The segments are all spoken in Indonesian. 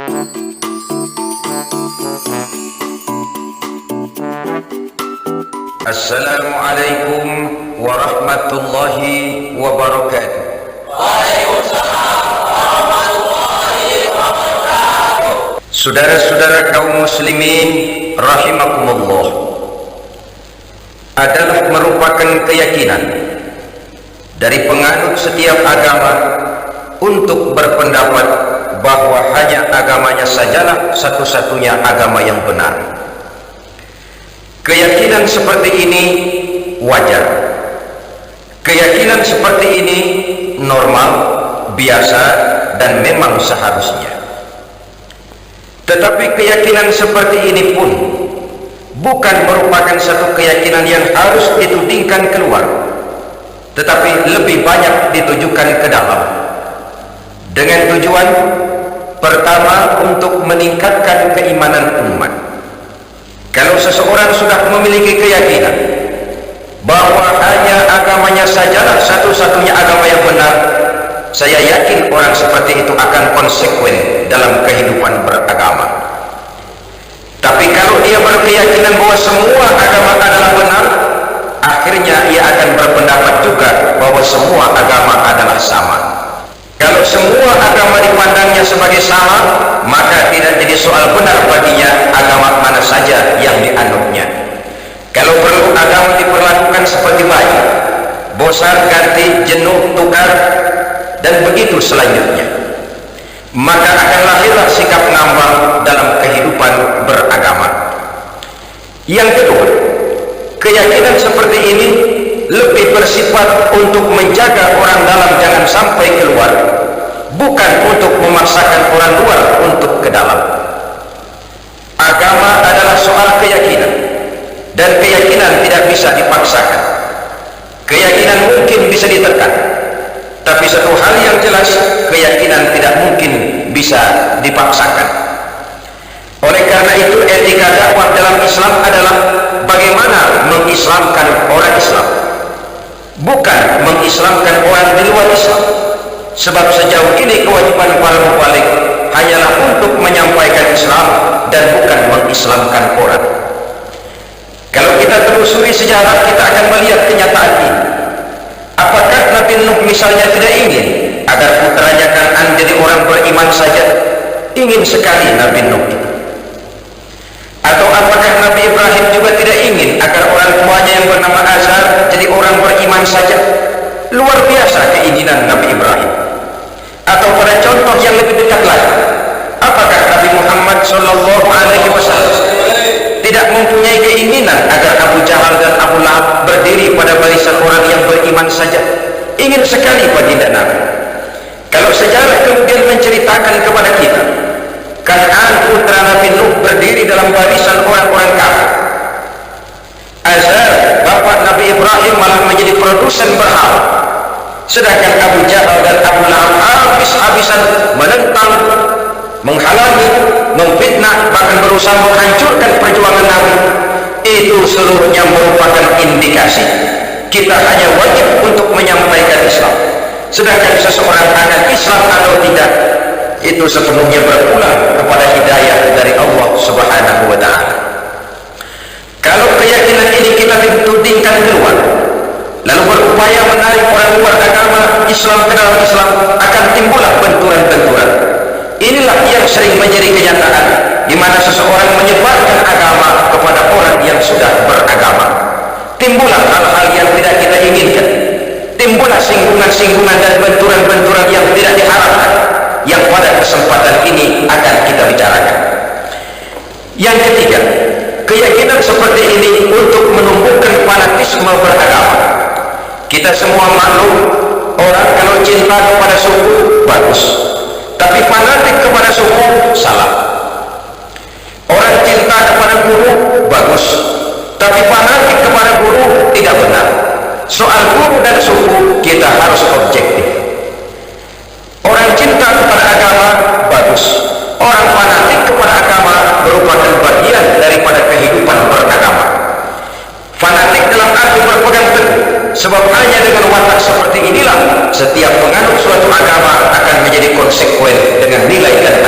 Assalamualaikum warahmatullahi wabarakatuh. Waalaikumsalam warahmatullahi wabarakatuh. Saudara-saudara kaum muslimin rahimakumullah, adalah merupakan keyakinan dari penganut setiap agama untuk berpendapat bahwa hanya agamanya sajalah satu-satunya agama yang benar. Keyakinan seperti ini wajar. Keyakinan seperti ini normal, biasa, dan memang seharusnya. Tetapi keyakinan seperti ini pun bukan merupakan satu keyakinan yang harus ditudingkan keluar, tetapi lebih banyak ditujukan ke dalam, dengan tujuan pertama untuk meningkatkan keimanan umat. Kalau seseorang sudah memiliki keyakinan bahwa hanya agamanya sajalah satu-satunya agama yang benar, saya yakin orang seperti itu akan konsekuen dalam kehidupan beragama. Tapi kalau dia berkeyakinan bahwa semua agama adalah benar, akhirnya ia akan berpendapat juga bahwa semua agama adalah sama. Kalau semua agama dipandangnya sebagai sama, maka tidak jadi soal benar baginya agama mana saja yang dianutnya. Kalau perlu agama diperlakukan seperti bayi, bosan, ganti, jenuh, tukar, dan begitu selanjutnya, maka akan lahirlah sikap ngambang dalam kehidupan beragama. Yang kedua, keyakinan seperti ini lebih bersifat untuk menjaga orang dalam jangan sampai keluar, bukan untuk memaksakan orang luar untuk ke dalam. Agama adalah soal keyakinan, dan keyakinan tidak bisa dipaksakan. Keyakinan mungkin bisa ditekan, tapi satu hal yang jelas, keyakinan tidak mungkin bisa dipaksakan. Oleh karena itu, etika dakwah dalam Islam adalah bagaimana mengislamkan orang Islam, bukan mengislamkan orang di luar Islam. Sebab sejauh ini kewajiban para mubalik hanyalah untuk menyampaikan Islam dan bukan mengislamkan orang. Kalau kita telusuri sejarah, kita akan melihat kenyataan ini. Apakah Nabi Nuh misalnya tidak ingin agar putranya Kan'an jadi orang beriman saja? Ingin sekali Nabi Nuh itu. Atau apakah Nabi Ibrahim juga tidak ingin agar orang tuanya yang bernama Azar jadi orang beriman saja? Luar biasa keinginan Nabi Ibrahim. Atau pada contoh yang lebih dekat lagi, apakah Nabi Muhammad SAW tidak mempunyai keinginan agar Abu Jahal dan Abu Lahab berdiri pada barisan orang yang beriman saja? Ingin sekali baginda Nabi. Kalau sejarah kemudian menceritakan kepada kita, Kan'an putra Nabi Nuh berdiri dalam barisan orang-orang kafir, Azar bapak Nabi Ibrahim malah menjadi produsen berhala, sedangkan Abu Jahal dan Abu Lahab habis-habisan menentang, menghalangi, memfitnah, bahkan berusaha menghancurkan perjuangan Nabi. Itu seluruhnya merupakan indikasi kita hanya wajib untuk menyampaikan Islam, sedangkan seseorang akan Islam atau tidak itu sepenuhnya berpulang kepada hidayah dari Allah Subhanahu wa ta'ala. Kalau keyakinan ini kita ditudingkan keluar, lalu berupaya menarik orang luar agama Islam ke dalam Islam, akan timbullah benturan-benturan. Inilah yang sering menjadi kenyataan, di mana seseorang menyebarkan agama kepada orang yang sudah beragama. Timbullah hal-hal yang tidak kita inginkan, timbullah singgungan-singgungan dan benturan-benturan yang tidak diharapkan, yang pada kesempatan ini akan kita bicarakan. Yang ketiga, keyakinan seperti ini untuk menumbuhkan fanatisme beragama. Kita semua maklum, orang kalau cinta kepada suku bagus, tapi fanatik kepada suku salah. Orang cinta kepada guru bagus, tapi fanatik kepada guru tidak benar. Soal guru dan suku kita harus objektif. Orang cinta kepada agama bagus, orang fanatik kepada agama merupakan bagian daripada kehidupan beragama. Fanatik dalam arti berpegang teguh, sebab hanya dengan watak seperti inilah setiap penganut suatu agama akan menjadi konsekuen dengan nilai dan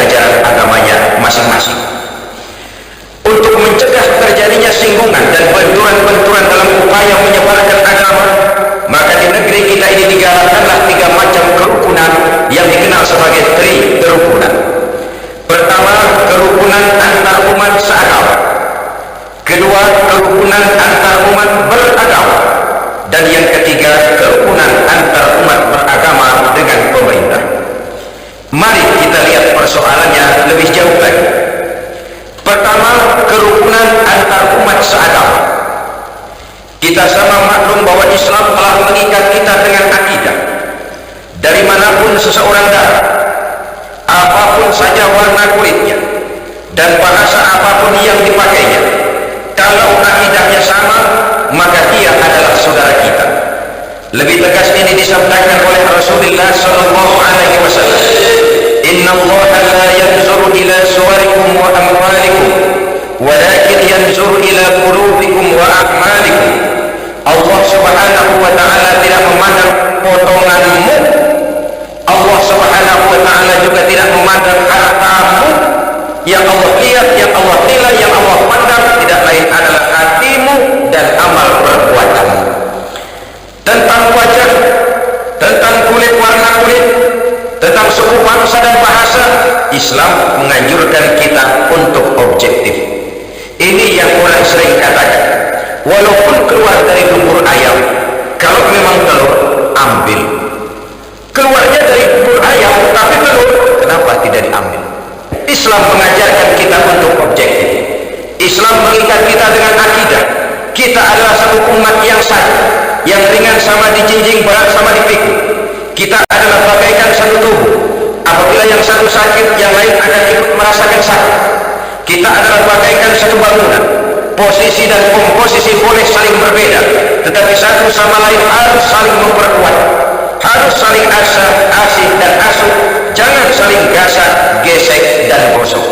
Islam telah mengikat kita dengan akidah. Dari manapun seseorang datang, apapun saja warna kulitnya dan bahasa apapun yang dipakainya, kalau akidahnya sama, maka dia adalah saudara kita. Lebih tegas ini disabdakan oleh Rasulullah sallallahu alaihi wasallam, "Inna Allah la yanzuru ila suwarikum wa amwalikum, walakin yanzuru ila qulubikum wa a'malikum." Allah Subhanahu wa taala tidak memandang potonganmu. Allah Subhanahu wa taala juga tidak memandang hartamu. Yang Allah lihat, yang Allah nilai, yang Allah pandang tidak lain adalah hatimu dan amal perbuatanmu. Tentang wajah, tentang kulit, warna kulit, tentang suku bangsa dan bahasa, Islam menganjurkan kita untuk objektif. Ini yang orang sering katakan, walaupun keluar dari lumpur ayam, kalau memang telur, ambil. Keluarnya dari lumpur ayam tapi telur, kenapa tidak diambil? Islam mengajarkan kita untuk objektif. Islam mengikat kita dengan akidah. Kita adalah satu umat yang satu, yang ringan sama dijinjing, berat sama dipikul. Kita adalah bagaikan satu tubuh. Apabila yang satu sakit, yang lain akan ikut merasakan sakit. Kita adalah bagaikan satu bangunan. Posisi dan komposisi boleh saling berbeda, tetapi satu sama lain harus saling memperkuat, harus saling asih dan asuh. Jangan saling gasak, gesek dan gosok.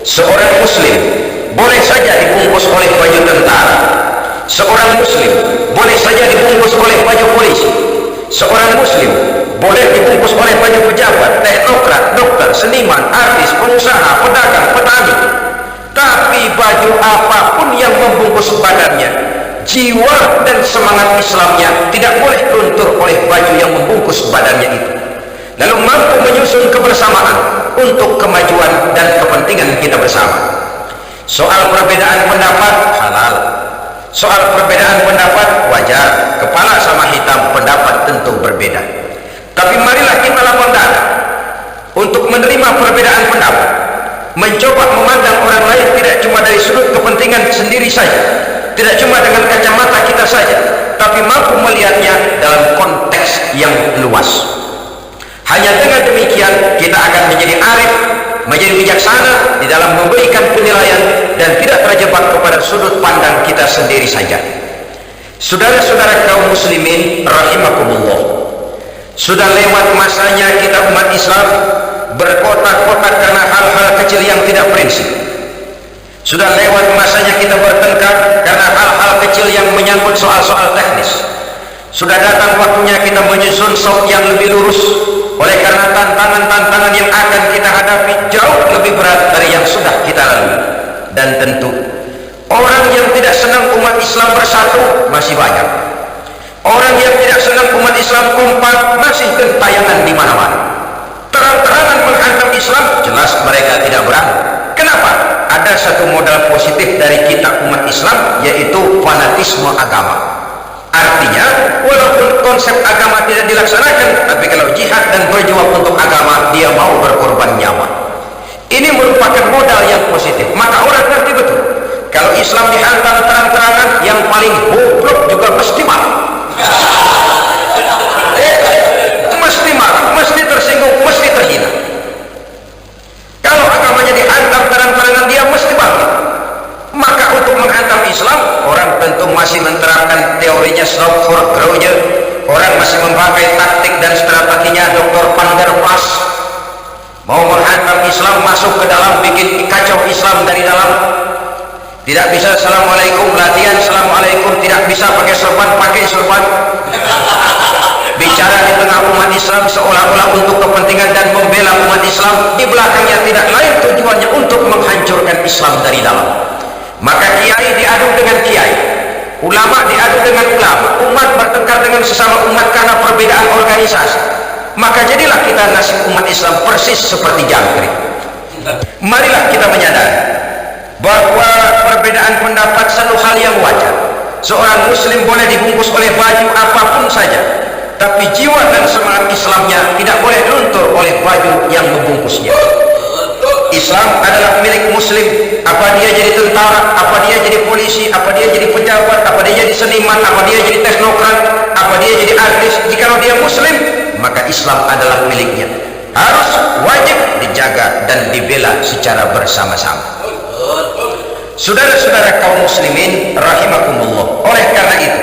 Seorang muslim boleh saja dibungkus oleh baju tentara. Seorang muslim boleh saja dibungkus oleh baju polisi. Seorang muslim boleh dibungkus oleh baju pejabat, teknokrat, dokter, seniman, artis, pengusaha, pedagang, petani. Tapi baju apapun yang membungkus badannya, jiwa dan semangat Islamnya tidak boleh luntur oleh baju yang membungkus badannya itu. Lalu mampu menyusun kebersamaan untuk kemajuan dan kepentingan kita bersama. Soal perbedaan pendapat halal, soal perbedaan pendapat wajar. Kepala sama hitam, pendapat tentu berbeda. Tapi marilah kita lapang dada untuk menerima perbedaan pendapat, mencoba memandang orang lain tidak cuma dari sudut kepentingan sendiri saja, tidak cuma dengan kacamata kita saja, tapi mampu melihatnya dalam konteks yang luas. Hanya dengan demikian kita akan menjadi arif, menjadi bijaksana di dalam memberikan penilaian dan tidak terjebak kepada sudut pandang kita sendiri saja. Saudara-saudara kaum muslimin rahimakumullah, sudah lewat masanya kita umat Islam berkotak-kotak karena hal-hal kecil yang tidak prinsip. Sudah lewat masanya kita bertengkar karena hal-hal kecil yang menyangkut soal-soal teknis. Sudah datang waktunya kita menyusun sop yang lebih lurus, oleh karena tantangan-tantangan yang akan kita hadapi jauh lebih berat dari yang sudah kita lalui. Dan tentu orang yang tidak senang umat Islam bersatu masih banyak. Orang yang tidak senang umat Islam kompak masih gentayangan di mana-mana. Terang-terangan menghantam Islam, jelas mereka tidak berani. Kenapa? Ada satu modal positif dari kita umat Islam, yaitu fanatisme agama. Artinya, walaupun konsep agama tidak dilaksanakan, tapi kalau jihad dan berjuang untuk agama, dia mau berkorban nyawa. Ini merupakan modal yang positif. Maka orang ngerti betul, kalau Islam dihantam terang-terangan, yang paling goblok juga mesti marah. Mesti marah, mesti tersinggung, mesti terhina. Kalau agamanya dihantam terang-terangan, dia mesti bangkit. Maka untuk menghantam Islam, orang tentu masih menerapkan teorinya Slot-Grauge. Orang masih memakai taktik dan strateginya Dr. Van der Waals. Mau menghantam Islam, masuk ke dalam, bikin kacau Islam dari dalam. Tidak bisa assalamualaikum, latihan assalamualaikum, tidak bisa pakai sorban. Bicara di tengah umat Islam seolah-olah untuk kepentingan dan membela umat Islam, di belakangnya tidak lain tujuannya untuk menghancurkan Islam dari dalam. Maka kiai diadu dengan kiai, ulama diadu dengan ulama, umat bertengkar dengan sesama umat karena perbedaan organisasi. Maka jadilah kita nasib umat Islam persis seperti jangkrik. Marilah kita menyadari bahwa perbedaan pendapat satu hal yang wajar. Seorang muslim boleh dibungkus oleh baju apapun saja, tapi jiwa dan semangat Islamnya tidak boleh luntur oleh baju yang membungkusnya. Islam adalah milik muslim. Apa dia jadi tentara, apa dia jadi polisi, apa dia jadi pejabat, apa dia jadi seniman, apa dia jadi teknokrat, apa dia jadi artis, jikalau dia muslim, maka Islam adalah miliknya. Harus wajib dijaga dan dibela secara bersama-sama. Saudara-saudara kaum muslimin rahimakumullah, oleh karena itu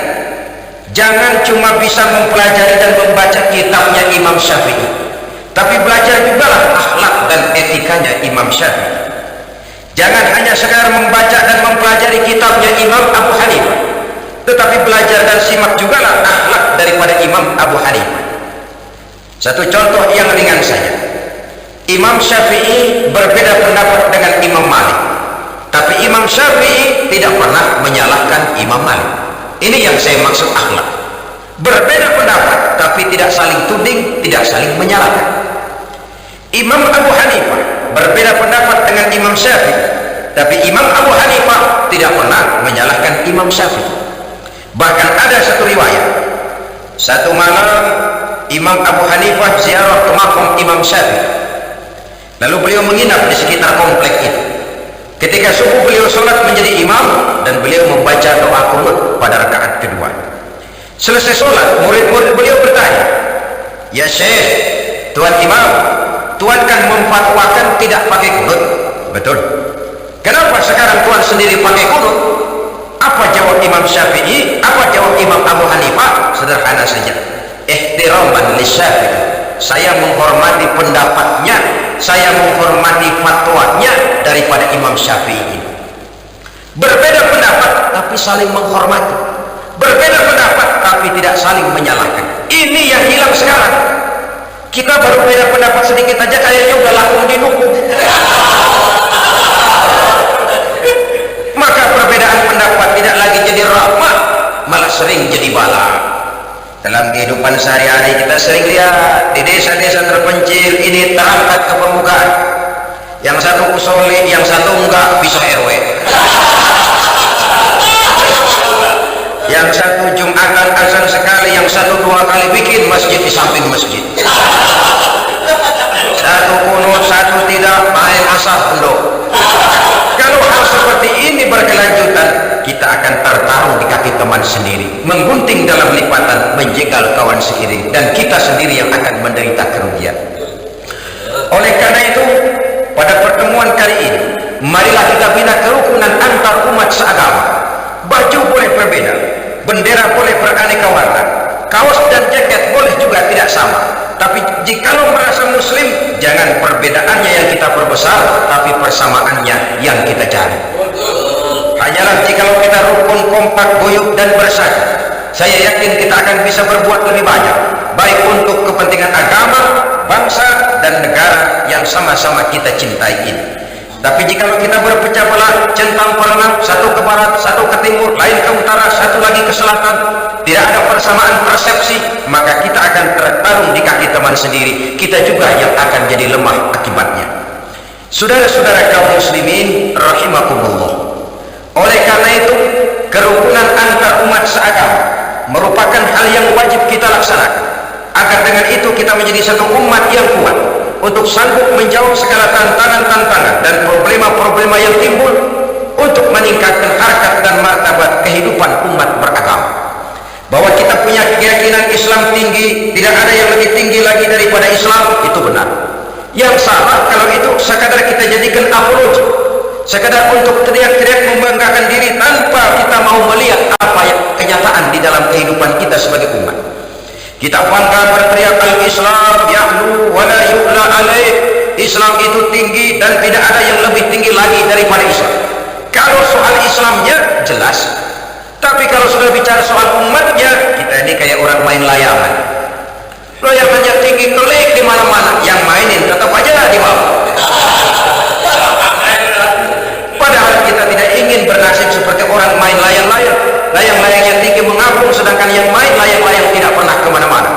jangan cuma bisa mempelajari dan membaca kitabnya Imam Syafi'i, tapi belajar juga lah akhlak dan etikanya Imam Syafi'i. Jangan hanya sekedar membaca dan mempelajari kitabnya Imam Abu Hanifah, tetapi belajar dan simak juga lah akhlak daripada Imam Abu Hanifah. Satu contoh yang ringan saja, Imam Syafi'i berbeda pendapat dengan Imam Malik, tapi Imam Syafi'i tidak pernah menyalahkan Imam Malik. Ini yang saya maksud akhlak. Berbeda pendapat tapi tidak saling tuding, tidak saling menyalahkan. Imam Abu Hanifah berbeda pendapat dengan Imam Syafi'i, tapi Imam Abu Hanifah tidak pernah menyalahkan Imam Syafi'i. Bahkan ada satu riwayat, satu malam Imam Abu Hanifah ziarah ke makam Imam Syafi'i, lalu beliau menginap di sekitar komplek itu. Ketika subuh beliau sholat menjadi imam dan beliau membaca doa qunut pada rakaat kedua. Selesai sholat, murid-murid beliau bertanya, "Ya Syekh, Tuan Imam, Tuan kan memfatwakan tidak pakai qunut." "Betul." "Kenapa sekarang Tuan sendiri pakai qunut?" Apa jawab Imam Syafi'i? Apa jawab Imam Abu Hanifah? Sederhana saja, ihtiraman li Syafi'i. Saya menghormati pendapatnya, saya menghormati fatwanya daripada Imam Syafi'i. Berbeda pendapat tapi saling menghormati, berbeda pendapat tapi tidak saling menyalahkan. Ini yang hilang sekarang. Kita baru beda pendapat sedikit aja kayaknya udah langsung didukung. Maka perbedaan pendapat tidak lagi jadi rahmat, malah sering jadi bala. Dalam kehidupan sehari-hari kita sering lihat di desa-desa terpencil ini terangkat ke permukaan. Yang satu usoleh, yang satu enggak, bisa RW. Yang satu Jumatan azan sekali, yang satu 2 kali bikin masjid di samping masjid. Satu kunut, satu tidak, main asal pendok. Kalau hal seperti ini berkelanjutan, kita akan tertarung di kaki teman sendiri, menggunting dalam lipatan, menjegal kawan seiring, dan kita sendiri yang akan menderita kerugian. Oleh karena itu, pada pertemuan kali ini, marilah kita bina kerukunan antar umat seagama. Baju boleh berbeda, bendera boleh beraneka warna, kaos dan jaket boleh juga tidak sama, tapi jikalau merasa muslim, jangan perbedaannya yang kita perbesar, tapi persamaannya yang kita cari. Hanyalah jikalau kita rukun, kompak, guyup dan bersatu, saya yakin kita akan bisa berbuat lebih banyak, baik untuk kepentingan agama, bangsa dan negara yang sama-sama kita cintai ini. Tapi jikalau kita berpecah belah, centang perenang, satu ke barat, satu ke timur, lain ke utara, satu lagi ke selatan, tidak ada persamaan persepsi, maka kita akan tertarung di kaki teman sendiri, kita juga yang akan jadi lemah akibatnya. Saudara-saudara kaum muslimin rahimakumullah, oleh karena itu kerukunan antar umat seagama merupakan hal yang wajib kita laksanakan, agar dengan itu kita menjadi satu umat yang kuat untuk sanggup menjawab segala tantangan-tantangan dan problema-problema yang timbul, untuk meningkatkan harkat dan martabat kehidupan umat beragama. Bahwa kita punya keyakinan Islam tinggi, tidak ada yang lebih tinggi lagi daripada Islam, itu benar. Yang salah kalau itu sekadar kita jadikan apologi, sekadar untuk teriak-teriak membanggakan diri tanpa kita mau melihat apa yang kenyataan di dalam kehidupan kita sebagai umat. Kita bangga berteriak al-Islam ya'lu wa la yu'la alaih. Islam itu tinggi dan tidak ada yang lebih tinggi lagi daripada Islam. Kalau soal Islamnya jelas, tapi kalau sudah bicara soal umatnya, kita ini kayak orang main layangan. Layangannya tinggi kelik di mana-mana, yang mainin tetap aja di bawah. Padahal kita tidak ingin bernasib seperti orang main layang-layang. Layang-layang yang tinggi mengapung, sedangkan yang main layang-layang tidak pernah kemana-mana.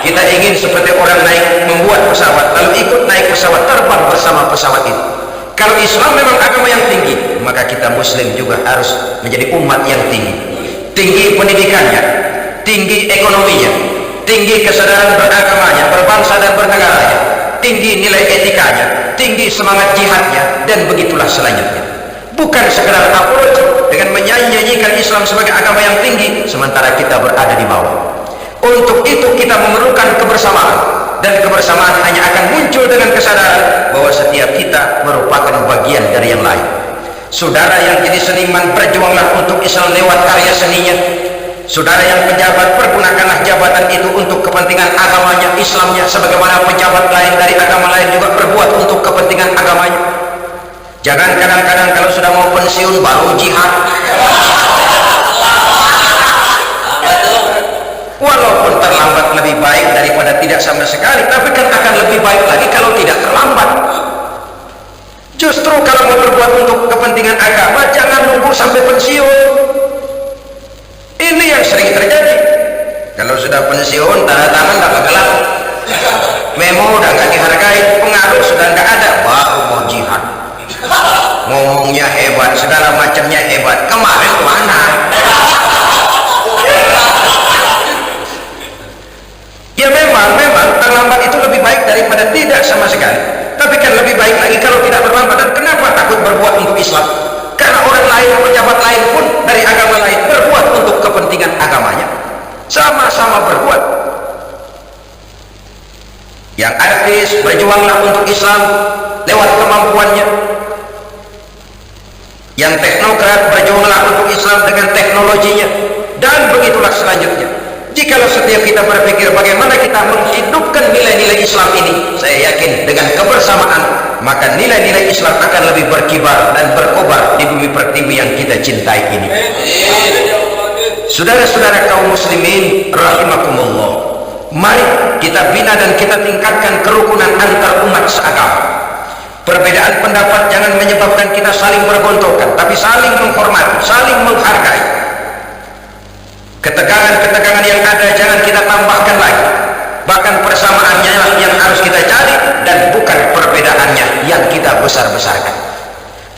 Kita ingin seperti orang naik, membuat pesawat, lalu ikut naik pesawat, terbang bersama pesawat itu. Kalau Islam memang agama yang tinggi, maka kita muslim juga harus menjadi umat yang tinggi. Tinggi pendidikannya, tinggi ekonominya, tinggi kesadaran beragamanya, berbangsa dan bernegaranya. tinggi nilai etikanya, tinggi semangat jihadnya, dan begitulah selanjutnya. Bukan sekedar apologi dengan menyanyikan Islam sebagai agama yang tinggi sementara kita berada di bawah. Untuk itu kita memerlukan kebersamaan, dan kebersamaan hanya akan muncul dengan kesadaran bahwa setiap kita merupakan bagian dari yang lain. Saudara yang jadi seniman, berjuanglah untuk Islam lewat karya seninya. Saudara yang pejabat, pergunakanlah jabatan itu untuk kepentingan agamanya, Islamnya, sebagaimana pejabat lain dari agama lain juga berbuat untuk kepentingan agamanya. Jangan kadang-kadang kalau sudah mau pensiun baru jihad. Walaupun terlambat lebih baik daripada tidak sama sekali, tapi kan akan lebih baik lagi kalau tidak terlambat. Justru kalau mau berbuat untuk kepentingan agama, jangan nunggu sampai pensiun. Ini yang sering terjadi. Kalau sudah pensiun, tanda tangan udah gelap, memo udah nggak dihargai, pengaruh sudah nggak ada, baru mau jihad. Ngomongnya hebat, segala macamnya hebat. Kemarin mana? Ya memang terlambat itu lebih baik daripada tidak sama sekali. Tapi kan lebih baik lagi kalau tidak terlambat. Dan kenapa takut berbuat untuk Islam? Karena orang lain, pejabat lain pun dari agama lain berbuat untuk kepentingan agamanya. Sama-sama berbuat. Yang artis berjuanglah untuk Islam lewat kemampuannya. Yang teknokrat berjuanglah untuk Islam dengan teknologinya. Dan begitulah selanjutnya. Jikalau setiap kita berpikir bagaimana kita menghidupkan nilai-nilai Islam ini, saya yakin dengan kebersamaan, maka nilai-nilai Islam akan lebih berkibar dan berkobar di bumi pertiwi yang kita cintai ini. Saudara-saudara kaum muslimin rahimakumullah, mari kita bina dan kita tingkatkan kerukunan antar umat seagama. Perbedaan pendapat jangan menyebabkan kita saling bergontokan, tapi saling menghormati, saling menghargai. Ketegangan-ketegangan yang ada jangan kita tambahkan lagi. Bahkan persamaannya yang harus kita cari, dan bukan perbedaannya yang kita besar-besarkan.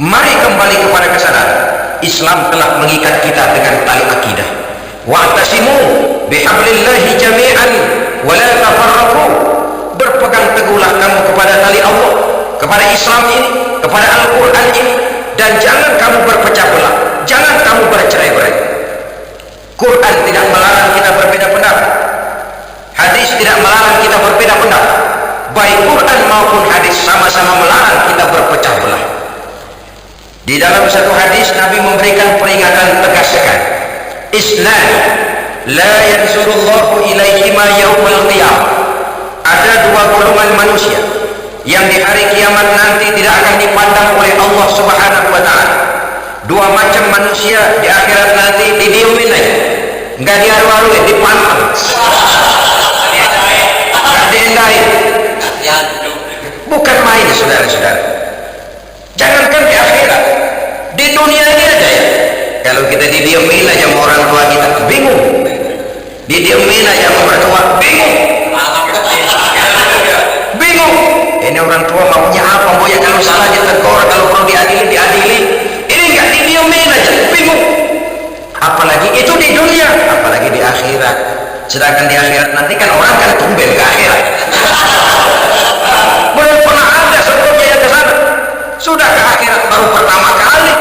Mari kembali kepada kesadaran Islam telah mengikat kita dengan tali akidah. Wa'tasimu bihablillahi jami'an wa la tafarraqu. Berpegang teguhlah kamu kepada tali Allah, kepada Islam ini, kepada Al-Quran ini, dan jangan kamu berpecah belah, jangan kamu bercerai-berai. Quran tidak melarang kita berbeda pendapat, hadis tidak melarang kita berbeda pendapat, baik Quran maupun hadis sama-sama melarang kita berpecah belah. Di dalam satu hadis Nabi memberikan peringatan tegas sekali, isnan la yanzurullahu ilaihima yaumal qiyamah. Ada dua golongan manusia yang di hari kiamat nanti tidak akan dipandang oleh Allah Subhanahu wa ta'ala. Dua macam manusia di akhirat nanti didiemin aja, nggak diaru-aruin, dipantang, nggak diendahin. Bukan main saudara-saudara. Jangankan di akhirat, di dunia ini aja ya. Kalau kita didiemin aja sama orang tua kita, bingung. Didiemin aja sama mertua, bingung. Bingung. Ini orang tua maunya apa? Maunya kalau salah ditegur, kalau perlu diadili, diadili. Ini nggak didiemin aja, bingung. Apalagi itu di dunia, apalagi di akhirat. Sedangkan di akhirat nanti kan orang kan tumben ke akhirat. Belum pernah ada sebelumnya yang ke sana. Sudah ke akhirat baru pertama kali.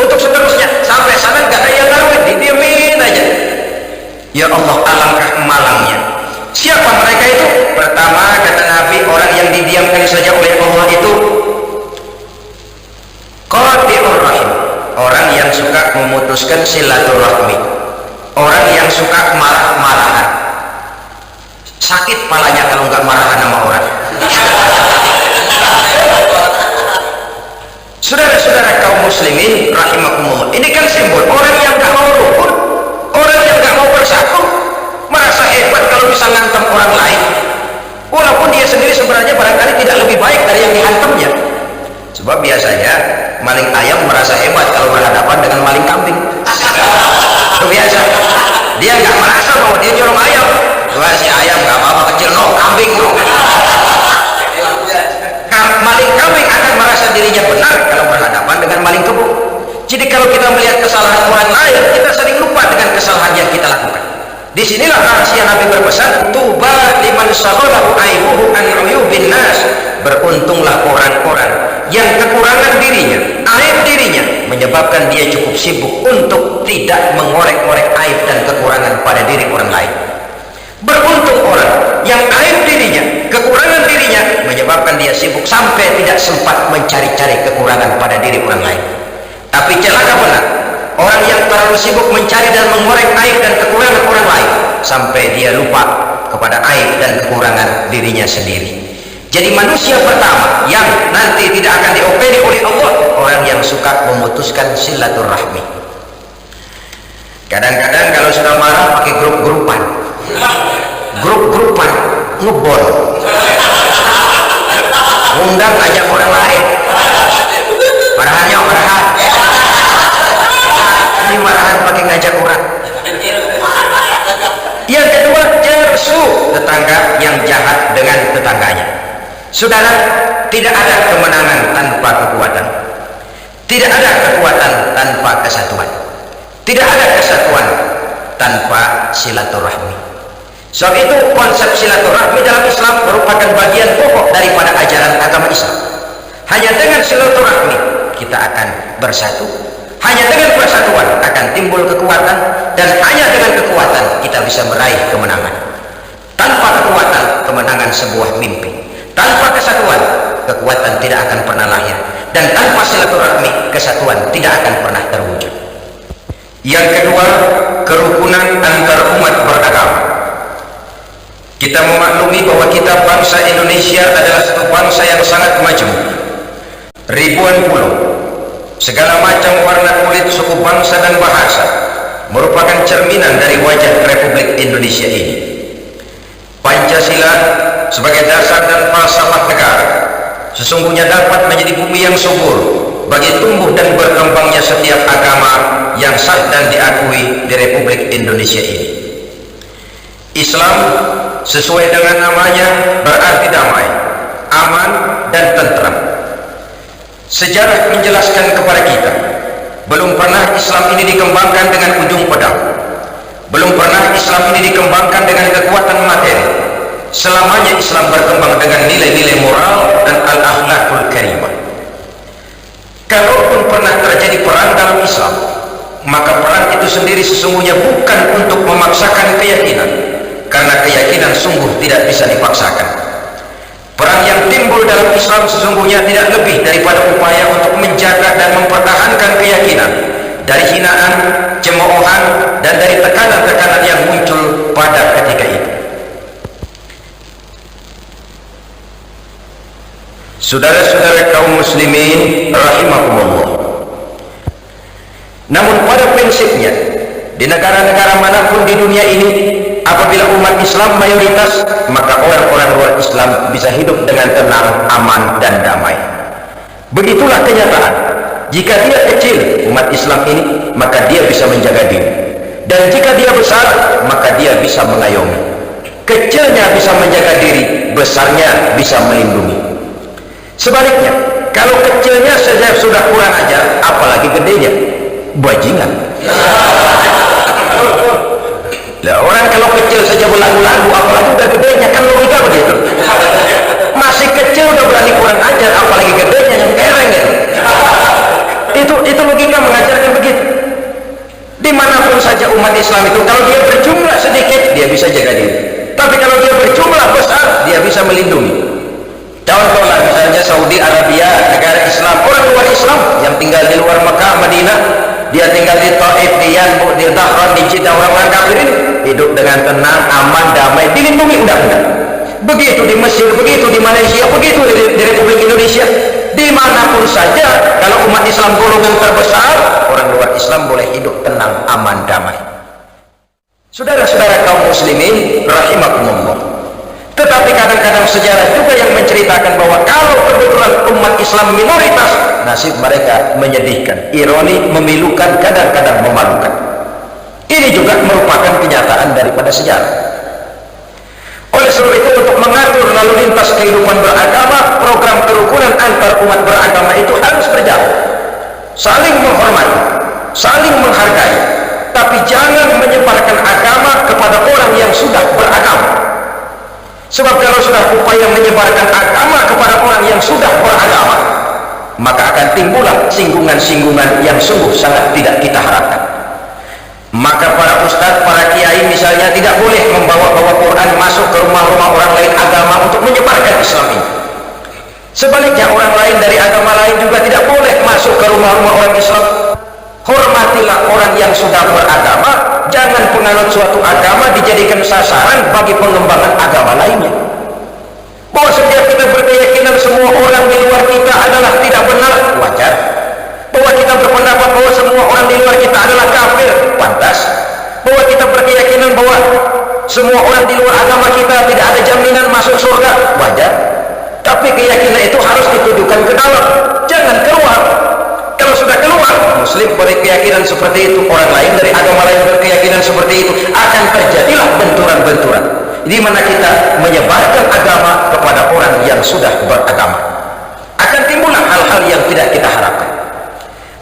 Untuk seterusnya sampai sana nggak ada yang ngawin, didiemin aja. Ya Allah, alangkah malangnya. Siapa mereka itu? Pertama kata Nabi, orang yang didiamkan saja oleh Allah itu qati'ur rahim, orang yang suka memutuskan silaturahmi, orang yang suka marah-marahan. Sakit palanya kalau nggak marahan sama orang. Saudara-saudara kaum muslimin rahimakumullah, ini kan simbol orang yang nggak mau rukun, orang yang nggak mau bersatu, merasa hebat kalau bisa ngantem orang lain, walaupun dia sendiri sebenarnya barangkali tidak lebih baik dari yang dihantamnya. Sebab biasanya maling ayam merasa hebat kalau berhadapan dengan maling kambing. Itu biasa. Dia nggak merasa bahwa dia nyolong ayam. Wah, si ayam nggak apa-apa kecil, no, kambing no. Maling kambing akan merasa dirinya benar kalau berhadapan dengan maling kebo. Jadi kalau kita melihat kesalahan orang lain, kita sering lupa dengan kesalahan yang kita lakukan. Disinilah rahasia Nabi berpesan, tuba liman syaghalahu aibuhu an uyubin nas. Beruntunglah orang-orang yang kekurangan dirinya, aib dirinya menyebabkan dia cukup sibuk untuk tidak mengorek-orek aib dan kekurangan pada diri orang lain. Beruntung orang yang aib dirinya, kekurangan dirinya menyebabkan dia sibuk sampai tidak sempat mencari-cari kekurangan pada diri orang lain. Tapi celaka benar orang yang terlalu sibuk mencari dan mengorek aib dan kekurangan orang lain sampai dia lupa kepada aib dan kekurangan dirinya sendiri. Jadi manusia pertama yang nanti tidak akan diopeni oleh Allah, orang yang suka memutuskan silaturahmi. Kadang-kadang kalau sudah marah pakai grup-grupan ngebol, undang ajak orang lain, marahannya marahan, ini marahan pakai ngajak orang. Yang kedua, jersu, tetangga yang jahat dengan tetangganya. Saudara, tidak ada kemenangan tanpa kekuatan, tidak ada kekuatan tanpa kesatuan, tidak ada kesatuan tanpa silaturahmi. Sebab itu konsep silaturahmi dalam Islam merupakan bagian pokok daripada ajaran agama Islam. Hanya dengan silaturahmi kita akan bersatu, hanya dengan persatuan akan timbul kekuatan, dan hanya dengan kekuatan kita bisa meraih kemenangan. Tanpa kekuatan, kemenangan sebuah mimpi. Tanpa kesatuan, kekuatan tidak akan pernah lahir, dan tanpa silaturahmi, kesatuan tidak akan pernah terwujud. Yang kedua, kerukunan antar umat beragama. Kita memaklumi bahwa kita bangsa Indonesia adalah satu bangsa yang sangat majmuk. Ribuan pulau, segala macam warna kulit, suku bangsa dan bahasa merupakan cerminan dari wajah Republik Indonesia ini. Pancasila sebagai dasar dan falsafah negara sesungguhnya dapat menjadi bumi yang subur bagi tumbuh dan berkembangnya setiap agama yang sah dan diakui di Republik Indonesia ini. Islam sesuai dengan namanya berarti damai, aman dan tentram. Sejarah menjelaskan kepada kita, belum pernah Islam ini dikembangkan dengan ujung pedang, belum pernah Islam ini dikembangkan dengan kekuatan materi. Selamanya Islam berkembang dengan nilai-nilai moral dan al-akhlakul karimah. Kalaupun pernah terjadi perang dalam Islam, maka perang itu sendiri sesungguhnya bukan untuk memaksakan keyakinan, karena keyakinan sungguh tidak bisa dipaksakan. Perang yang timbul dalam Islam sesungguhnya tidak lebih daripada upaya untuk menjaga dan mempertahankan keyakinan dari hinaan, cemoohan, dan dari tekanan-tekanan yang muncul pada ketika itu. Saudara-saudara kaum muslimin rahimakumullah, namun pada prinsipnya di negara-negara manapun di dunia ini, apabila umat Islam mayoritas, maka orang-orang luar Islam bisa hidup dengan tenang, aman dan damai. Begitulah kenyataan. Jika dia kecil umat Islam ini, maka dia bisa menjaga diri, dan jika dia besar, maka dia bisa mengayomi. Kecilnya bisa menjaga diri, besarnya bisa melindungi. Sebaliknya, kalau kecilnya saja sudah kurang ajar, apalagi gedenya, bajingan. Lah, orang kalau kecil saja berlagu-lagu, apalagi udah gedenya, kan logika begitu. Masih kecil udah berani kurang ajar, apalagi gedenya yang kereng ya. Itu logika mengajarkan begitu. Dimanapun saja umat Islam itu, kalau dia berjumlah sedikit, dia bisa jaga diri. Tapi kalau dia berjumlah besar, dia bisa melindungi. Contohlah misalnya Saudi Arabia, negara Islam, orang luar Islam yang tinggal di luar Mekah, Madinah, dia tinggal di Taif, di Yanbu, di Dhahran, di Jeddah, orang-orang kafir ini hidup dengan tenang, aman, damai, dilindungi undang-undang. Begitu di Mesir, begitu di Malaysia, begitu di Republik Indonesia. Dimanapun saja, kalau umat Islam golongan terbesar, orang luar Islam boleh hidup tenang, aman, damai. Saudara-saudara kaum muslimin rahimakumullah, tetapi kadang-kadang sejarah juga yang menceritakan bahwa kalau kebetulan umat Islam minoritas, nasib mereka menyedihkan, ironi, memilukan, kadang-kadang memalukan. Ini juga merupakan kenyataan daripada sejarah. Oleh sebab itu, untuk mengatur lalu lintas kehidupan beragama, program kerukunan antar umat beragama itu harus berjalan, saling menghormati, saling menghargai, tapi tapi jangan menyebarkan agama kepada orang yang sudah beragama. Sebab kalau sudah upaya menyebarkan agama kepada orang yang sudah beragama, maka akan timbullah singgungan-singgungan yang sungguh sangat tidak kita harapkan. Maka para ustadz, para kiai misalnya tidak boleh membawa-bawa Quran masuk ke rumah-rumah orang lain agama untuk menyebarkan Islam ini. Sebaliknya orang lain dari agama lain juga tidak boleh masuk ke rumah-rumah orang Islam. Hormatilah orang yang sudah beragama, jangan penganut suatu agama dijadikan sasaran bagi pengembangan agama lainnya. Bahwa setiap kita berkeyakinan semua orang di luar kita adalah tidak benar, wajar. Bahwa kita berpendapat bahwa semua orang di luar kita adalah kafir, pantas. Bahwa kita berkeyakinan bahwa semua orang di luar agama kita tidak ada jaminan masuk surga, wajar. Tapi keyakinan itu harus ditujukan ke dalam, jangan keluar. Kalau sudah keluar, muslim berkeyakinan seperti itu, orang lain dari agama lain berkeyakinan seperti itu, akan terjadilah benturan-benturan di mana kita menyebarkan agama kepada orang yang sudah beragama. Akan timbullah hal-hal yang tidak kita harapkan.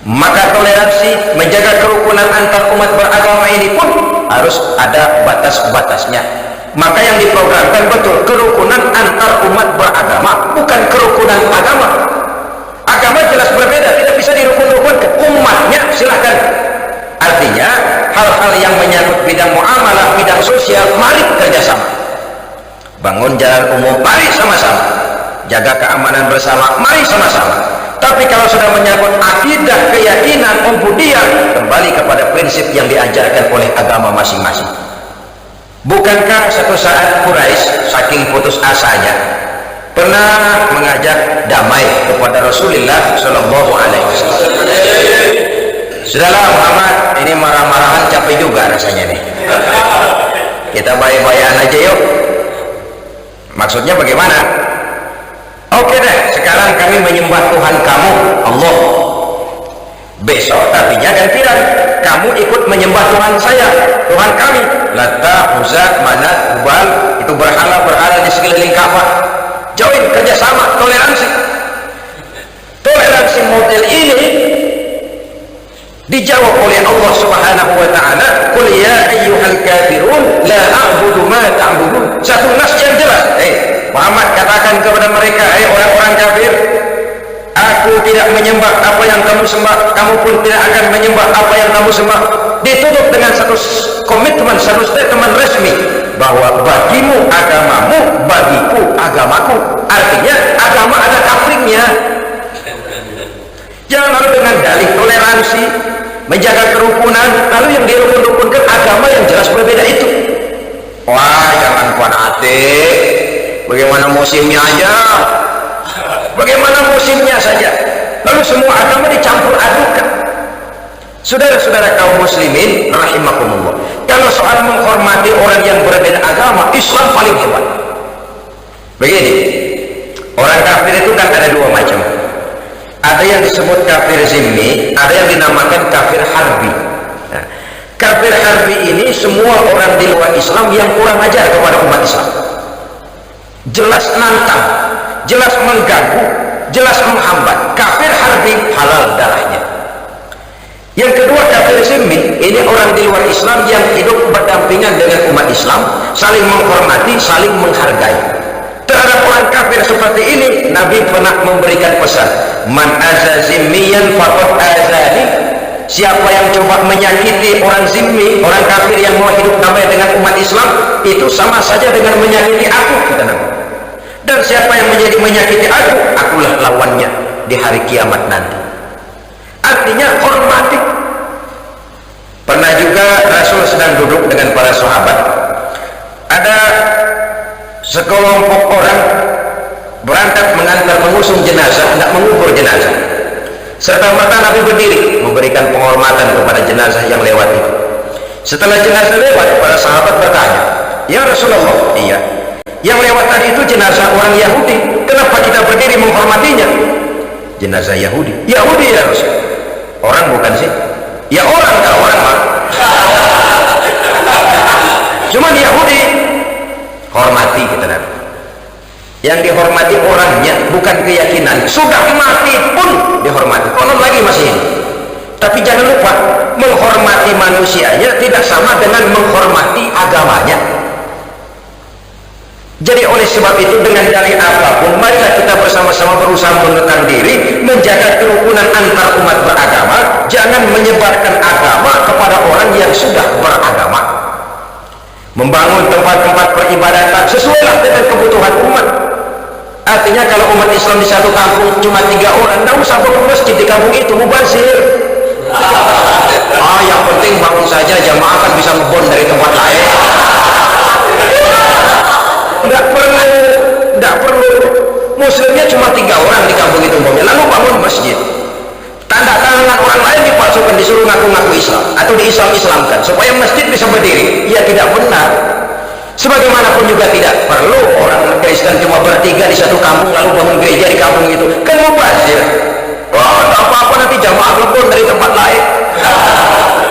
Maka toleransi, menjaga kerukunan antar umat beragama ini pun harus ada batas-batasnya. Maka yang diprogramkan betul kerukunan antar umat beragama, bukan kerukunan agama. Agama jelas berbeda, tidak bisa dirukun-rukunkan. Umatnya silahkan. Artinya hal-hal yang menyangkut bidang muamalah, bidang sosial, mari kerjasama. Bangun jalan umum, mari sama-sama. Jaga keamanan bersama, mari sama-sama. Tapi kalau sudah menyangkut akidah, keyakinan, ubudiyah, kembali kepada prinsip yang diajarkan oleh agama masing-masing. Bukankah satu saat Quraisy saking putus asanya pernah mengajak damai kepada Rasulullah Shallallahu Alaihi Wasallam? Sudahlah Muhammad, ini marah-marahan capek juga rasanya nih. Kita baik-baikan aja yuk. Maksudnya bagaimana? Oke deh, sekarang kami menyembah Tuhan kamu, Allah. Besok tapinya gantian, kamu ikut menyembah Tuhan saya, Tuhan kami, Lata, Uzza, Manat, Hubal, itu berhala-berhala di sekeliling Ka'bah. Join kerjasama, toleransi. Toleransi model ini dijawab oleh Allah Subhanahu wa taala, "Qul ya ayyuhal kafirun la a'budu ma ta'budun." Satu nas yang jelas. Muhammad katakan kepada mereka, orang-orang kafir, aku tidak menyembah apa yang kamu sembah, kamu pun tidak akan menyembah apa yang kamu sembah. Ditutup dengan satu komitmen, satu statement resmi bahwa bagimu agamamu, bagiku agamaku. Artinya agama ada kafirnya. Jangan lalu dengan dalih toleransi, menjaga kerukunan, lalu yang dirukun-rukunkan agama yang jelas berbeda itu. Wah, jangan fanatik. Bagaimana musimnya aja, bagaimana musimnya saja, lalu semua agama dicampur adukan. Saudara-saudara kaum muslimin rahimakumullah, kalau soal menghormati orang yang berbeda agama, Islam paling hebat. Begini, orang kafir itu kan ada dua macam. Ada yang disebut kafir zimmi, ada yang dinamakan kafir harbi. Nah, kafir harbi ini semua orang di luar Islam yang kurang ajar kepada umat Islam, jelas nantang, jelas mengganggu, jelas menghambat. Kafir harbi halal darahnya. Yang kedua kafir zimmi, ini orang di luar Islam yang hidup berdampingan dengan umat Islam, saling menghormati, saling menghargai. Terhadap orang kafir seperti ini, Nabi pernah memberikan pesan, man aza zimmiyan faqad azani. Siapa yang coba menyakiti orang zimmi, orang kafir yang mau hidup damai dengan umat Islam, itu sama saja dengan menyakiti aku, kata Nabi. Dan siapa yang menyakiti aku, akulah lawannya di hari kiamat nanti. Artinya hormati. Pernah juga Rasul sedang duduk dengan para sahabat, ada sekelompok orang berangkat mengantar mengusung jenazah, hendak mengubur jenazah. Serta-merta Nabi berdiri memberikan penghormatan kepada jenazah yang lewat itu. Setelah jenazah lewat, para sahabat bertanya, ya Rasulullah, iya, yang lewat tadi itu jenazah orang Yahudi, kenapa kita berdiri menghormatinya? Jenazah Yahudi. Yahudi ya Rasul. Orang bukan sih? Ya orang, kalau orang mah. Cuman Yahudi, hormati kita Nabi. Yang dihormati orangnya, bukan keyakinan. Sudah mati pun dihormati. Konon lagi masih ini. Tapi jangan lupa, menghormati manusianya tidak sama dengan menghormati agamanya. Jadi oleh sebab itu, dengan dalih apapun, marilah kita bersama-sama berusaha mengekang diri, menjaga kerukunan antar umat beragama. Jangan menyebarkan agama kepada orang yang sudah beragama. Membangun tempat-tempat peribadatan sesuailah dengan kebutuhan umat. Artinya kalau umat Islam di satu kampung cuma 3 orang, tidak usah bangun masjid di kampung itu, mubazir. Yang penting bangun saja, jamaah kan bisa ngebon dari tempat lain. Tidak perlu. Muslimnya cuma 3 orang di kampung itu, lalu bangun masjid. Tanda tangan orang lain dipalsukan, disuruh ngaku-ngaku Islam atau di-Islam-Islamkan supaya masjid bisa berdiri. Ya tidak benar. Sebagaimanapun juga tidak perlu orang Kristen cuma bertiga di satu kampung lalu bangun gereja di kampung itu, kan mubazir. Tak apa-apa, nanti jamaah ngebon dari tempat lain.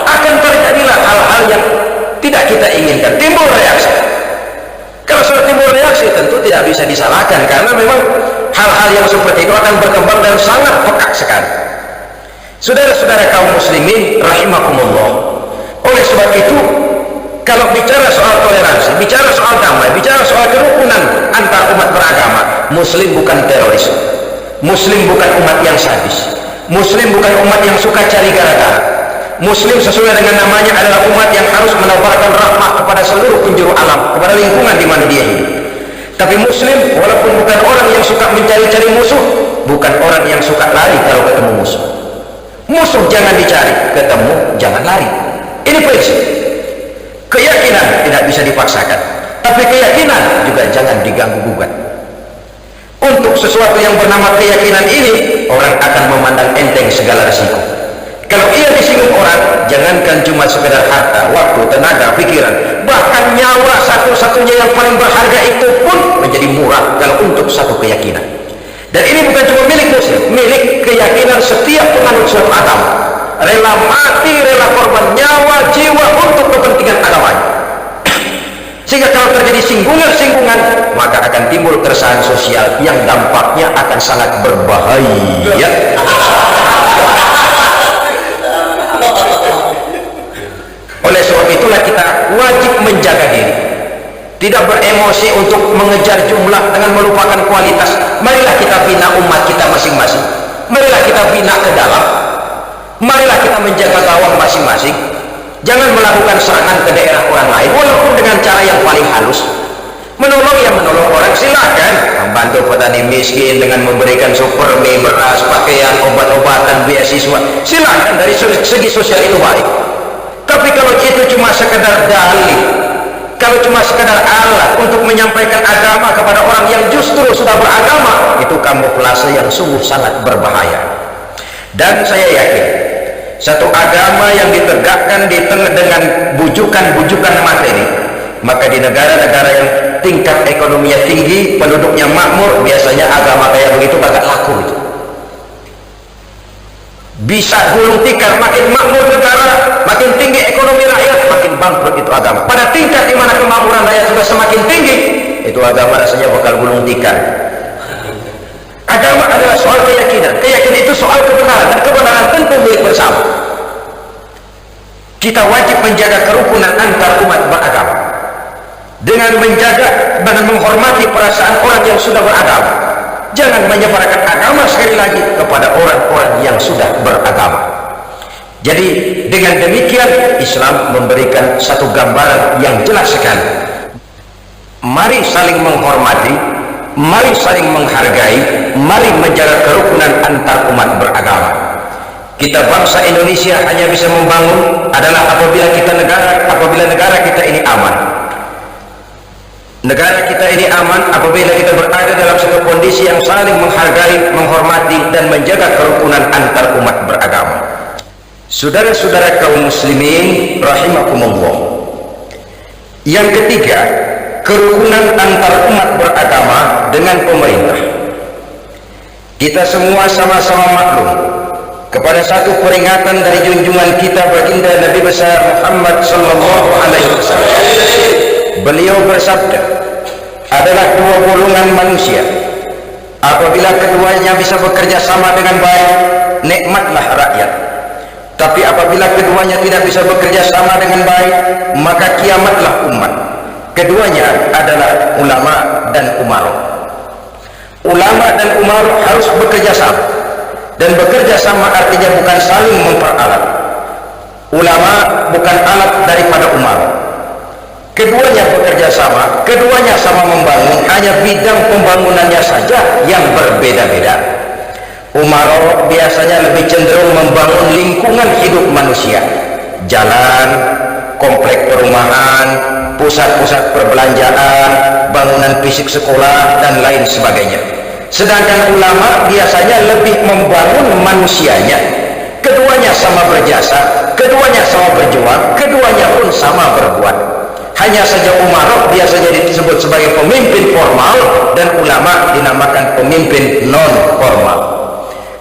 Akan terjadilah hal-hal yang tidak kita inginkan, timbul reaksi. Kalau sudah timbul reaksi, tentu tidak bisa disalahkan, karena memang hal-hal yang seperti itu akan berkembang dan sangat peka sekali. Saudara-saudara kaum muslimin rahimakumullah, oleh sebab itu, kalau bicara soal toleransi, bicara soal damai, bicara soal kerukunan antar umat beragama, muslim bukan teroris, muslim bukan umat yang sadis, muslim bukan umat yang suka cari gara-gara. Muslim sesuai dengan namanya adalah umat yang harus menebarkan rahmat kepada seluruh penjuru alam, kepada lingkungan di mana dia hidup. Tapi muslim walaupun bukan orang yang suka mencari-cari musuh, bukan orang yang suka lari kalau ketemu musuh. Musuh jangan dicari, ketemu jangan lari. Ini prinsip. Keyakinan tidak bisa dipaksakan, tapi keyakinan juga jangan diganggu-gugat. Untuk sesuatu yang bernama keyakinan ini, orang akan memandang enteng segala risiko. Kalau ia disinggung orang, jangankan cuma sekedar harta, waktu, tenaga, pikiran, bahkan nyawa satu-satunya yang paling berharga itu pun menjadi murah kalau untuk satu keyakinan. Dan ini bukan cuma milik muslim, milik keyakinan setiap penganut suatu agama. Rela mati, rela korban nyawa, jiwa untuk kepentingan agamanya. Sehingga kalau terjadi singgungan-singgungan, maka akan timbul keresahan sosial yang dampaknya akan sangat berbahaya. Oleh sebab itulah kita wajib menjaga diri, tidak beremosi untuk mengejar jumlah dengan melupakan kualitas. Marilah kita bina umat kita masing-masing, marilah kita bina ke dalam, marilah kita menjaga gawang masing-masing. Jangan melakukan serangan ke daerah orang lain walaupun dengan cara yang paling halus. Menolong ya menolong orang, silakan. Membantu petani miskin dengan memberikan supermi, beras, pakaian, obat-obatan, beasiswa, silakan. Dari segi sosial itu baik. Tapi kalau itu cuma sekedar dalih, kalau cuma sekedar alat untuk menyampaikan agama kepada orang yang justru sudah beragama, itu kamuflase yang sungguh sangat berbahaya. Dan saya yakin satu agama yang ditegakkan di tengah dengan bujukan-bujukan materi, maka di negara-negara yang tingkat ekonominya tinggi, penduduknya makmur, biasanya agama kayak begitu agak laku itu. Bisa gulung tikar, makin makmur negara, makin tinggi ekonomi rakyat, makin bangkrut itu agama. Pada tingkat di mana kemakmuran rakyat sudah semakin tinggi, itu agama rasanya bakal gulung tikar. Agama adalah soal keyakinan, keyakinan itu soal kebenaran, dan kebenaran tentu milik bersama. Kita wajib menjaga kerukunan antar umat beragama dengan menghormati perasaan orang yang sudah beragama. Jangan menyebarkan agama sekali lagi kepada orang-orang yang sudah beragama. Jadi dengan demikian Islam memberikan satu gambaran yang jelas sekali. Mari saling menghormati, mari saling menghargai, mari menjaga kerukunan antar umat beragama. Kita bangsa Indonesia hanya bisa membangun adalah apabila negara kita ini aman. Negara kita ini aman apabila kita berada dalam satu kondisi yang saling menghargai, menghormati, dan menjaga kerukunan antar umat beragama. Saudara-saudara kaum muslimin rahimakumullah. Yang ketiga, kerukunan antar umat beragama dengan pemerintah. Kita semua sama-sama maklum kepada satu peringatan dari junjungan kita baginda Nabi besar Muhammad sallallahu alaihi wasallam. Beliau bersabda, adalah dua golongan manusia, apabila keduanya bisa bekerja sama dengan baik, nikmatlah rakyat. Tapi apabila keduanya tidak bisa bekerja sama dengan baik, maka kiamatlah umat. Keduanya adalah ulama dan umara. Ulama dan umara harus bekerja sama, dan bekerja sama artinya bukan saling memperalat. Ulama bukan alat daripada umara. Keduanya bekerja sama, keduanya sama membangun, hanya bidang pembangunannya saja yang berbeda-beda. Umara biasanya lebih cenderung membangun lingkungan hidup manusia, jalan, komplek perumahan, pusat-pusat perbelanjaan, bangunan fisik sekolah, dan lain sebagainya. Sedangkan ulama biasanya lebih membangun manusianya. Keduanya sama berjasa, keduanya sama berjuang, keduanya pun sama berbuat. Hanya saja umara biasanya disebut sebagai pemimpin formal, dan ulama dinamakan pemimpin non formal.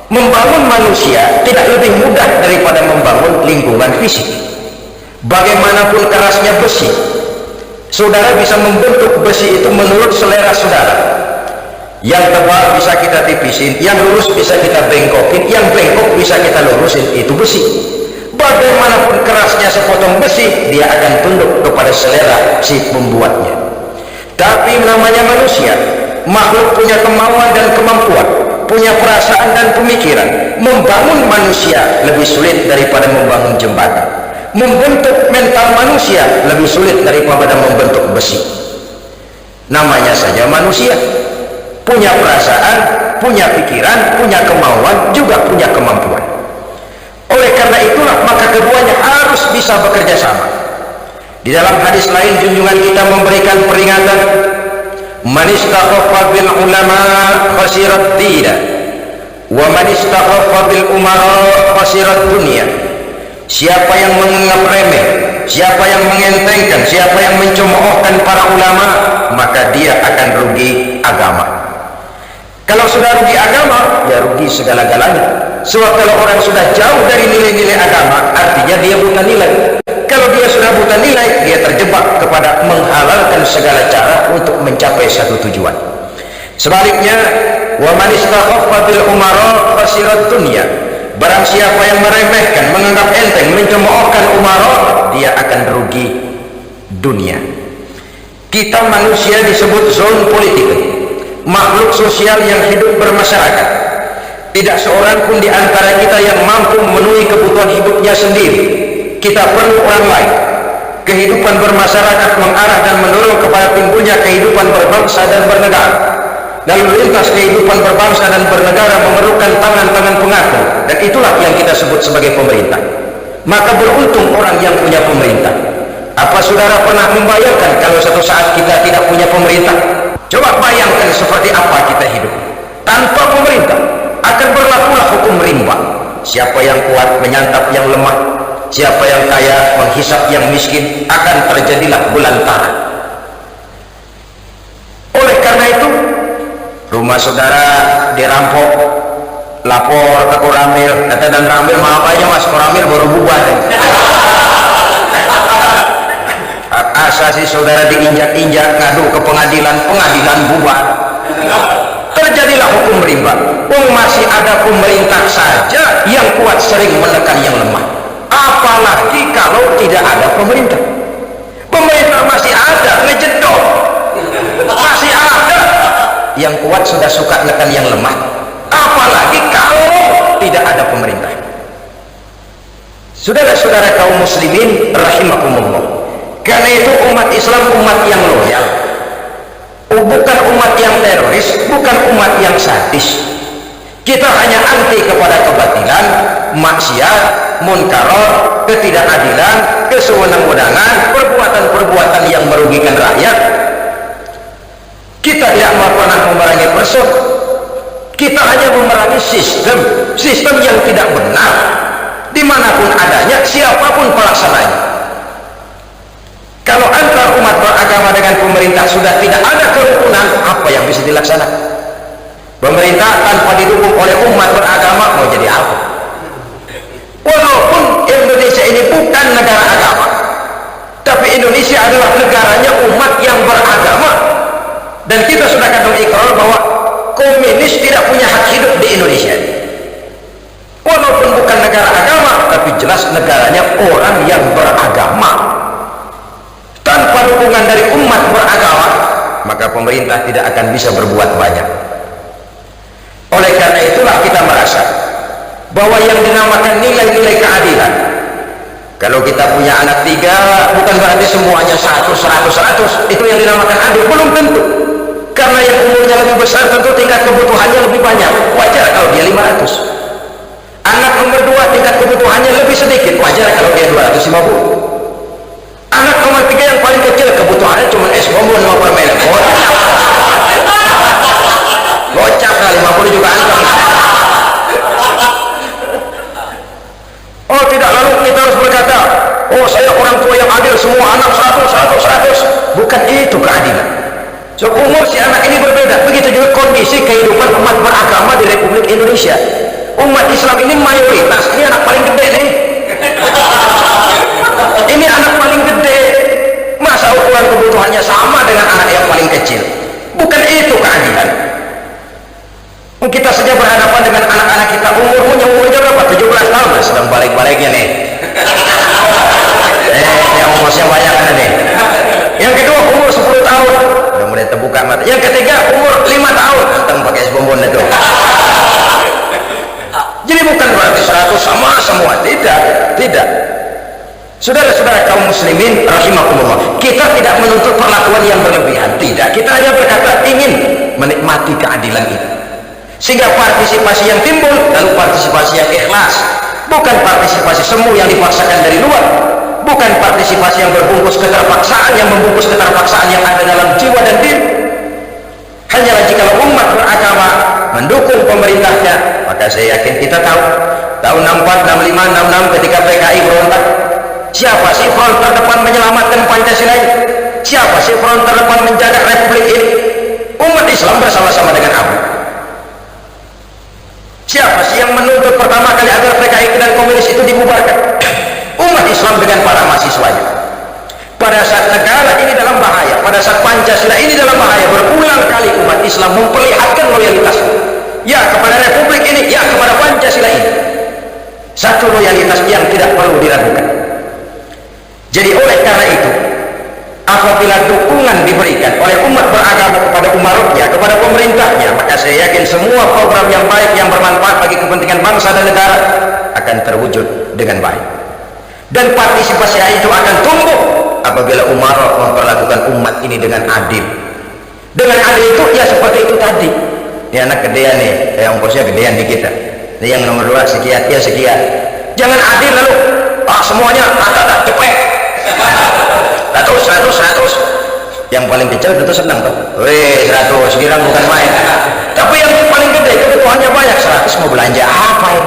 Membangun manusia tidak lebih mudah daripada membangun lingkungan fisik. Bagaimanapun kerasnya besi, saudara bisa membentuk besi itu menurut selera saudara. Yang tebal bisa kita tipisin, yang lurus bisa kita bengkokin, yang bengkok bisa kita lurusin. Itu besi. Bagaimanapun kerasnya sepotong besi, dia akan tunduk kepada selera si pembuatnya. Tapi namanya manusia, makhluk punya kemauan dan kemampuan, punya perasaan dan pemikiran. Membangun manusia lebih sulit daripada membangun jembatan. Membentuk mental manusia lebih sulit daripada membentuk besi. Namanya saja manusia, punya perasaan, punya pikiran, punya kemauan, juga punya kemampuan. Oleh karena itulah maka keduanya harus bisa bekerja sama. Di dalam hadis lain junjungan kita memberikan peringatan, man istakhaffa bil ulama khasirat dina wa man istakhaffa bil umara khasirat dunya. Siapa yang menganggap remeh, siapa yang mengentengkan, siapa yang mencemoohkan para ulama, maka dia akan rugi agama. Kalau sudah rugi agama, ya rugi segala-galanya. Sebab kalau orang sudah jauh dari nilai-nilai agama, artinya dia buta nilai. Kalau dia sudah buta nilai, dia terjebak kepada menghalalkan segala cara untuk mencapai satu tujuan. Sebaliknya, wa man istakhaffa bil umara khasirat dunya. Barang siapa yang meremehkan, menganggap enteng, mencemoohkan umara, dia akan rugi dunia. Kita manusia disebut zon politik, makhluk sosial yang hidup bermasyarakat. Tidak seorang pun di antara kita yang mampu memenuhi kebutuhan hidupnya sendiri. Kita perlu orang lain. Kehidupan bermasyarakat mengarah dan mendorong kepada timbulnya kehidupan berbangsa dan bernegara. Lalu lintas kehidupan berbangsa dan bernegara memerlukan tangan-tangan pengatur, dan itulah yang kita sebut sebagai pemerintah. Maka beruntung orang yang punya pemerintah. Apa saudara pernah membayangkan kalau satu saat kita tidak punya pemerintah? Coba bayangkan seperti apa kita hidup tanpa pemerintah. Akan berlakulah hukum rimba. Siapa yang kuat menyantap yang lemah, siapa yang kaya menghisap yang miskin, akan terjadilah belantaran. Oleh karena itu, rumah saudara dirampok, lapor ke Koramil, kata dan Ramil, maaf aja mas, Koramil baru bubar. Hak asasi saudara diinjak-injak, ngadu ke pengadilan, pengadilan bubar. Terjadilah hukum rimba. Masih ada pemerintah saja yang kuat sering menekan yang lemah, apalagi kalau tidak ada pemerintah. Pemerintah masih ada ngejedok, masih ada yang kuat sudah suka menekan yang lemah, apalagi kalau tidak ada pemerintah. Saudara-saudara kaum muslimin rahimakumullah, karena itu umat Islam umat yang loyal, bukan umat yang teroris, bukan umat yang sadis. Kita hanya anti kepada kebatilan, maksiat, munkarat, ketidakadilan, kesewenang-wenangan, perbuatan-perbuatan yang merugikan rakyat. Kita tidak pernah memerangi person. Kita hanya memerangi sistem yang tidak benar. Dimanapun adanya, siapapun pelaksananya. Kalau antara umat beragama dengan pemerintah sudah tidak ada kerukunan, apa yang bisa dilaksanakan? Pemerintah tanpa didukung oleh umat beragama mau jadi apa? Walaupun Indonesia ini bukan negara agama, tapi Indonesia adalah negaranya umat yang beragama, dan kita sudah kandung ikrar bahwa komunis tidak punya hak hidup di Indonesia. Walaupun bukan negara agama, tapi jelas mayoritas negaranya orang yang beragama. Tanpa dukungan dari umat beragama, maka pemerintah tidak akan bisa berbuat banyak. Oleh karena itulah kita merasa bahwa yang dinamakan nilai-nilai keadilan, kalau kita punya anak 3, bukan berarti semuanya 100, itu yang dinamakan adil, belum tentu. Karena yang umurnya lebih besar tentu tingkat kebutuhannya lebih banyak, wajar kalau dia 500. Anak nomor 2 tingkat kebutuhannya lebih sedikit, wajar kalau dia 250. Anak nomor 3 yang paling kecil kebutuhannya cuma es bonbon sama permen. Gocap lah 50 juga anteng. Oh tidak, lalu kita harus berkata, oh saya orang tua yang adil, semua anak 100. Bukan itu keadilan. So umur si anak ini berbeda. Begitu juga kondisi kehidupan umat beragama di Republik Indonesia. Umat Islam ini mayoritas, ini anak paling gede nih. Ini anak paling gede, masa ukuran kebutuhannya sama dengan anak yang paling kecil? Bukan itu keadilan. Kita saja berhadapan dengan anak-anak kita, umurnya berapa? 17 tahun, sedang balik-baliknya nih. Yang umurnya banyak kan nih. Yang kedua umur 10 tahun, udah mulai terbuka mata. Yang ketiga umur 5 tahun, tentang pakai es bonbon itu. Jadi bukan berarti 100 sama semua, tidak. Saudara-saudara kaum muslimin rahimakumullah, kita tidak menuntut perlakuan yang berlebihan, tidak. Kita hanya berkata ingin menikmati keadilan itu, sehingga partisipasi yang timbul, lalu partisipasi yang ikhlas, bukan partisipasi semu yang dipaksakan dari luar, bukan partisipasi yang berbungkus keterpaksaan, yang membungkus keterpaksaan yang ada dalam jiwa dan diri. Hanyalah jika umat beragama mendukung pemerintahnya, maka saya yakin kita tahu tahun 64, 65, 66 ketika PKI berontak, siapa sih front terdepan menyelamatkan Pancasila ini? Siapa sih front terdepan menjaga Republik ini? Umat Islam bersama-sama dengan ABRI. Siapa sih yang menuntut pertama kali agar PKI dan komunis itu dibubarkan? Umat Islam dengan para mahasiswanya. Pada saat negara ini dalam bahaya, pada saat Pancasila ini dalam bahaya, berulang kali umat Islam memperlihatkan loyalitasnya, ya kepada Republik ini, ya kepada Pancasila ini. Satu loyalitas yang tidak perlu diragukan. Jadi oleh karena itu, apabila dukungan diberikan oleh umat beragama kepada umaratnya, kepada pemerintahnya, maka saya yakin semua program yang baik yang bermanfaat bagi kepentingan bangsa dan negara akan terwujud dengan baik. Dan partisipasi itu akan tumbuh apabila umarat memperlakukan umat ini dengan adil. Dengan adil itu ya seperti itu tadi. Ini anak gedean nih, yang ongkosnya gedean di kita. Ini yang nomor 2 sekian, ya sekian. Jangan adil lalu semuanya rata-rata cepet. 100. Yang paling kecil itu senang tuh. Weh 100, kira bukan main. Tapi yang paling gede kebutuhannya banyak, 100 mau belanja apa ya?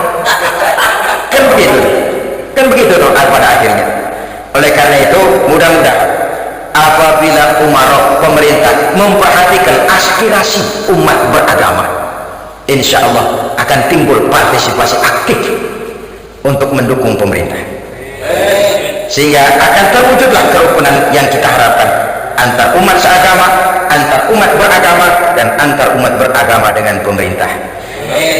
Kan begitu dong pada akhirnya. Oleh karena itu mudah-mudahan apabila umaroh pemerintah memperhatikan aspirasi umat beragama, insya Allah akan timbul partisipasi aktif untuk mendukung pemerintah, sehingga akan terwujudlah kerukunan yang kita harapkan antar umat seagama, antar umat beragama, dan antar umat beragama dengan pemerintah.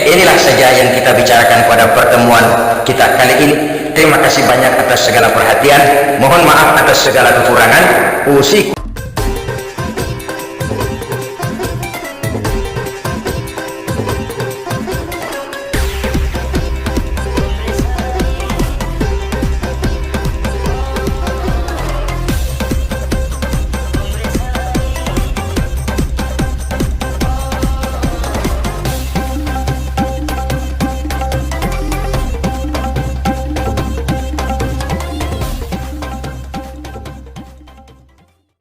Inilah saja yang kita bicarakan pada pertemuan kita kali ini. Terima kasih banyak atas segala perhatian, mohon maaf atas segala kekurangan.